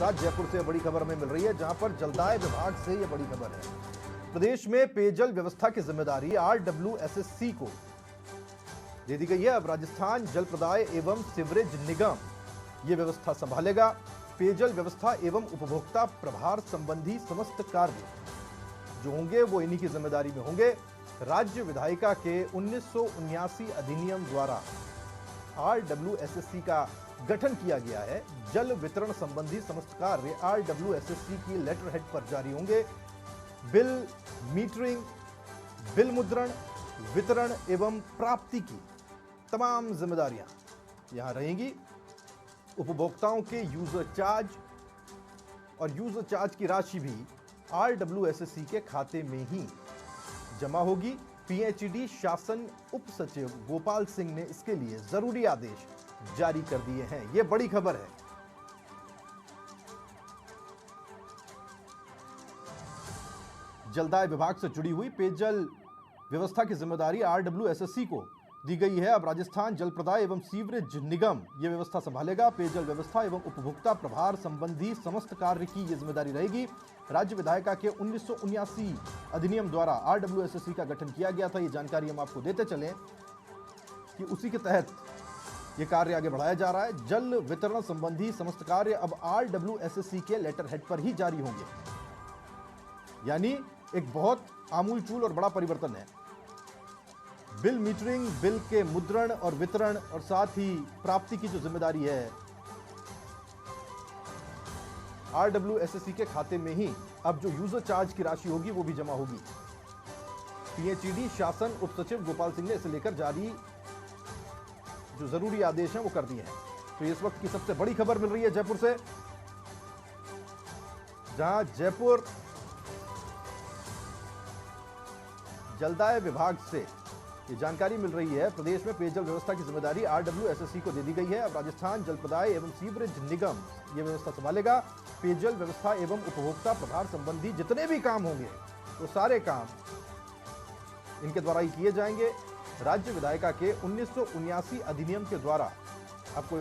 साथ जयपुर से बड़ी खबर हमें मिल रही है, जहां पर जलदाय विभाग से यह बड़ी खबर है। प्रदेश में पेयजल व्यवस्था की जिम्मेदारी RWSSC को दे दी गई है। अब राजस्थान जल प्रदाय एवं सीवरेज निगम ये व्यवस्था संभालेगा। पेयजल व्यवस्था एवं उपभोक्ता प्रभार संबंधी समस्त कार्य जो होंगे वो इन्हीं की जिम्मेदारी में होंगे। राज्य विधायिका के 1979 अधिनियम द्वारा RWSSC का गठन किया गया है। जल वितरण संबंधी समस्त कार्य RWSSC की लेटर हेड पर जारी होंगे। बिल मीटरिंग, बिल मुद्रण, वितरण एवं प्राप्ति की तमाम जिम्मेदारियां यहां रहेंगी। उपभोक्ताओं के यूजर चार्ज और यूजर चार्ज की राशि भी RWSSC के खाते में ही जमा होगी। PHED शासन उप सचिव गोपाल सिंह ने इसके लिए जरूरी आदेश जारी कर दिए हैं। यह बड़ी खबर है। जलदाय विभाग से जुड़ी हुई पेयजल व्यवस्था की जिम्मेदारी RWSSC को दी गई है। अब राजस्थान जल प्रदाय एवं सीवरेज निगम यह व्यवस्था संभालेगा। पेयजल व्यवस्था एवं उपभोक्ता प्रभार संबंधी समस्त कार्य की यह जिम्मेदारी रहेगी। राज्य विधायिका के 1979 अधिनियम द्वारा RWSSC का गठन किया गया था। ये जानकारी हम आपको देते चलें कि उसी के तहत यह कार्य आगे बढ़ाया जा रहा है। जल वितरण संबंधी समस्त कार्य अब RWSSC के लेटर हेड पर ही जारी होंगे। यानी एक बहुत आमूलचूल और बड़ा परिवर्तन है। बिल मीटरिंग, बिल के मुद्रण और वितरण और साथ ही प्राप्ति की जो जिम्मेदारी है RWSSC के खाते में ही अब जो यूजर चार्ज की राशि होगी वो भी जमा होगी। PHED शासन उप सचिव गोपाल सिंह ने इसे लेकर जारी जो जरूरी आदेश हैं वो कर दिए हैं। तो इस वक्त की सबसे बड़ी खबर मिल रही है जयपुर से, जहां जयपुर जलदाय विभाग से ये जानकारी मिल रही है। प्रदेश में पेयजल व्यवस्था की जिम्मेदारी RWSSC को दे दी गई है। अब राजस्थान जल प्रदाय एवं सीवरेज निगम ये व्यवस्था संभालेगा। पेयजल व्यवस्था एवं उपभोक्ता प्रभार संबंधी जितने भी काम होंगे वो सारे काम इनके द्वारा ही किए जाएंगे। राज्य विधायिका के 1979 अधिनियम के द्वारा आपको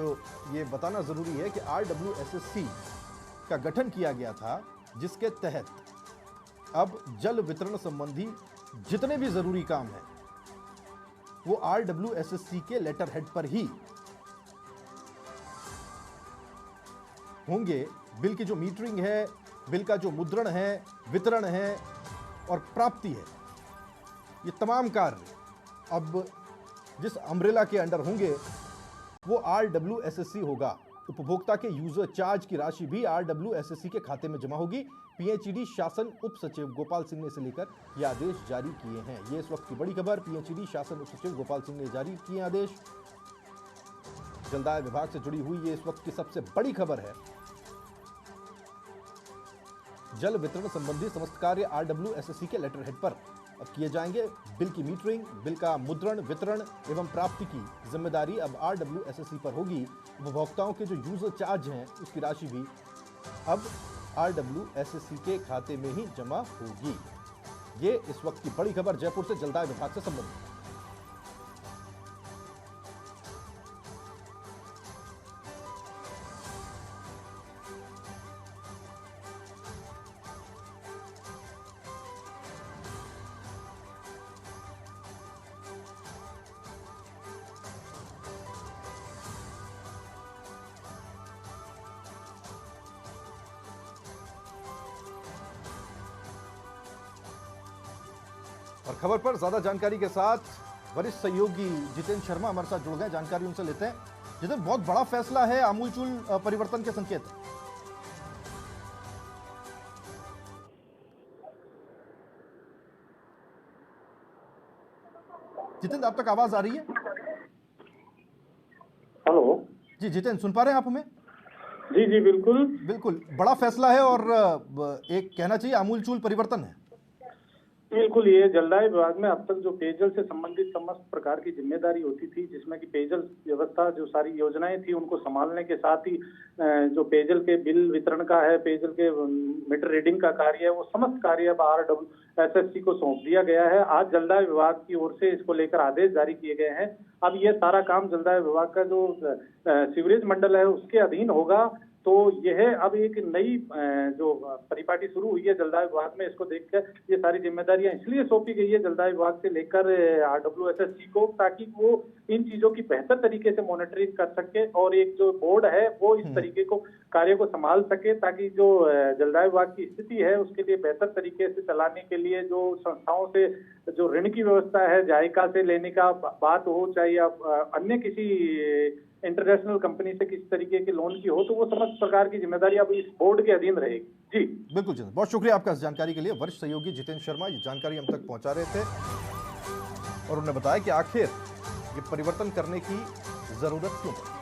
ये बताना जरूरी है कि RWSSC का गठन किया गया था, जिसके तहत अब जल वितरण संबंधी जितने भी जरूरी काम हैं वो RWSSC के लेटर हेड पर ही होंगे। बिल की जो मीटरिंग है, बिल का जो मुद्रण है, वितरण है और प्राप्ति है, ये तमाम कार्य अब जिस अम्ब्रेला के अंडर होंगे वो RWSSC होगा। उपभोक्ता के यूजर चार्ज की राशि भी RWSSC के खाते में जमा होगी। PHED शासन उप सचिव गोपाल सिंह ने इसे लेकर ये आदेश जारी किए हैं। ये इस वक्त की बड़ी खबर। PHED शासन उप सचिव गोपाल सिंह ने जारी किए आदेश। जलदाय विभाग से जुड़ी हुई ये इस वक्त की सबसे बड़ी खबर है। जल वितरण संबंधी समस्त कार्य RWSSC के लेटर हेड पर अब किए जाएंगे। बिल की मीटरिंग, बिल का मुद्रण, वितरण एवं प्राप्ति की जिम्मेदारी अब RWSSC पर होगी। उपभोक्ताओं के जो यूजर चार्ज हैं उसकी राशि भी अब RWSSC के खाते में ही जमा होगी। ये इस वक्त की बड़ी खबर जयपुर से जलदाय विभाग से संबंधित। और खबर पर ज्यादा जानकारी के साथ वरिष्ठ सहयोगी जितेंद्र शर्मा हमारे साथ जुड़ गए। जानकारी उनसे लेते हैं। जितेंद्र, बहुत बड़ा फैसला है, आमूलचूल परिवर्तन के संकेत। जितेंद्र, आप तक आवाज आ रही है? हेलो जी जितेंद्र, सुन पा रहे हैं आप हमें? जी जी बिल्कुल बिल्कुल, बड़ा फैसला है और एक कहना चाहिए आमूलचूल परिवर्तन है। बिल्कुल। ये जलदाय विभाग में अब तक जो पेयजल से संबंधित समस्त प्रकार की जिम्मेदारी होती थी, जिसमें कि पेयजल व्यवस्था जो सारी योजनाएं थी उनको संभालने के साथ ही जो पेयजल के बिल वितरण का है, पेयजल के मीटर रीडिंग का कार्य है, वो समस्त कार्य अब RWSSC को सौंप दिया गया है। आज जलदाय विभाग की ओर से इसको लेकर आदेश जारी किए गए हैं। अब ये सारा काम जलदाय विभाग का जो सीवरेज मंडल है उसके अधीन होगा। तो यह अब एक नई जो परिपाटी शुरू हुई है जलदाय विभाग में, इसको देखकर ये सारी जिम्मेदारियां इसलिए सौंपी गई है जलदाय विभाग से लेकर RWSSC को, ताकि वो इन चीजों की बेहतर तरीके से मॉनिटरिंग कर सके और एक जो बोर्ड है वो इस तरीके को कार्य को संभाल सके, ताकि जो जलदाय विभाग की स्थिति है उसके लिए बेहतर तरीके से चलाने के लिए जो संस्थाओं से जो ऋण की व्यवस्था है, जायका से लेने का बात हो, चाहे या अन्य किसी इंटरनेशनल कंपनी से किस तरीके के लोन की हो, तो वो समस्त प्रकार की जिम्मेदारी अब इस बोर्ड के अधीन रहेगी। जी बिल्कुल जितेंद्र, बहुत शुक्रिया आपका इस जानकारी के लिए। वरिष्ठ सहयोगी जितेंद्र शर्मा ये जानकारी हम तक पहुंचा रहे थे और उन्होंने बताया कि आखिर ये परिवर्तन करने की जरूरत क्यों पड़ी।